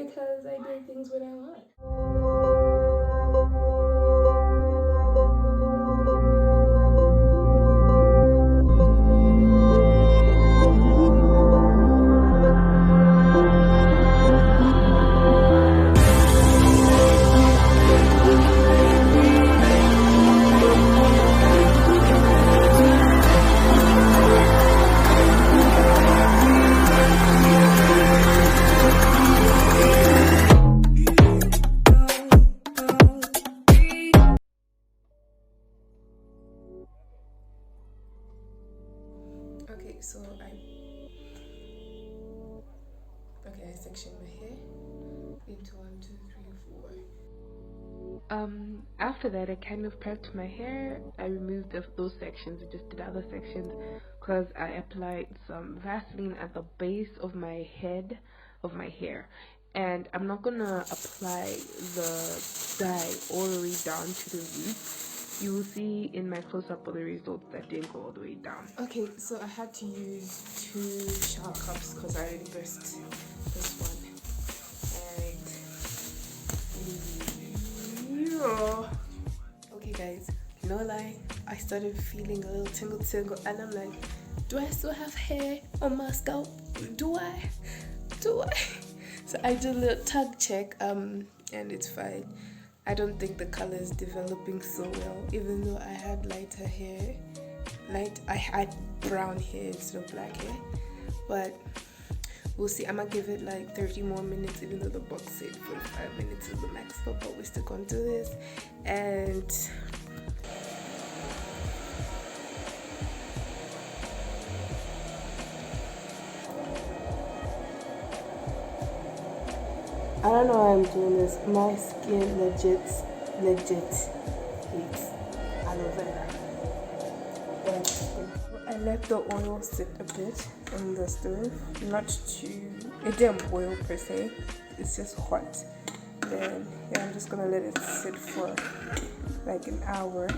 because I do things when I want. Okay, so I sectioned my hair into 1, 2, 3, 4. After that, I kind of prepped my hair. I removed those sections and just did other sections because I applied some Vaseline at the base of my head of my hair, and I'm not gonna apply the dye all the way down to the roots. You will see in my close-up of the results that didn't go all the way down. Okay, so I had to use 2 shower cups because I already burst this one. And okay guys, no lie, I started feeling a little tingle and I'm like, do I still have hair on my scalp? Do I? So I did a little tug check and it's fine. I don't think the color is developing so well, even though I had lighter hair. I had brown hair instead of black hair, but we'll see. I'm gonna give it like 30 more minutes, even though the box said 45 minutes is the max, but we're still gonna do this. And I don't know why I'm doing this. My skin legit hates aloe vera. I let the oil sit a bit on the stove. Not too, it didn't boil per se. It's just hot. Then yeah, I'm just gonna let it sit for like an hour.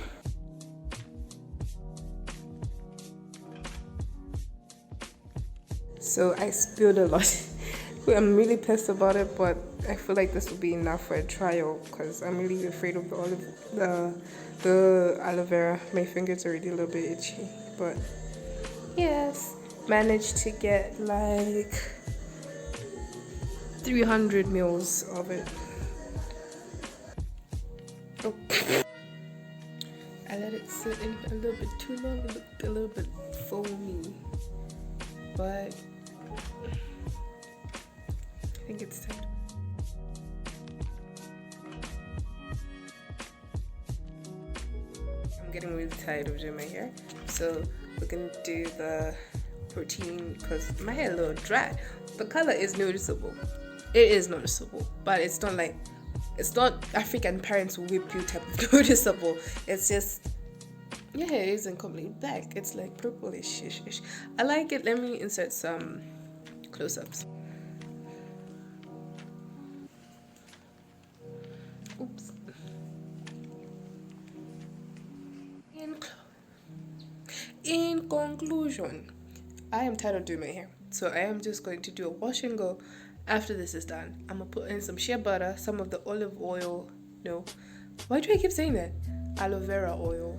So I spilled a lot. I'm really pissed about it, but I feel like this will be enough for a trial because I'm really afraid of the aloe vera. My fingers are already a little bit itchy, but yes, managed to get like 300 mils of it. Oh. I let it sit in a little bit too long. It looked a little bit foamy, but I think it's time. I'm getting really tired of doing my hair, so we're gonna do the protein because my hair is a little dry. The color is noticeable. It is noticeable, but it's not African parents will whip you type of noticeable. It's just your hair isn't completely black. It's like purplish-ish. I like it. Let me insert some close-ups. Oops. In conclusion, I am tired of doing my hair, so I am just going to do a wash and go. After this is done, I'm gonna put in some shea butter, some of the olive oil. No, why do I keep saying that? Aloe vera oil,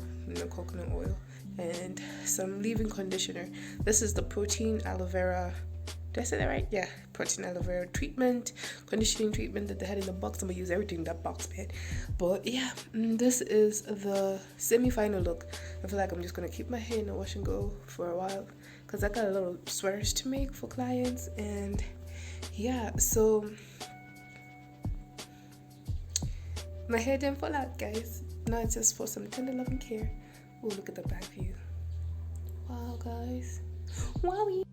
coconut oil, and some leave-in conditioner. This is the protein aloe vera. Did I say that right? Yeah, protein aloe vera treatment, conditioning treatment that they had in the box. I'm gonna use everything in that box, man. But yeah, this is the semi-final look. I feel like I'm just gonna keep my hair in a wash and go for a while because I got a little sweaters to make for clients, and yeah, so my hair didn't fall out, guys. Now it's just for some tender loving care. Oh, look at the back view. Wow, guys. Wowie.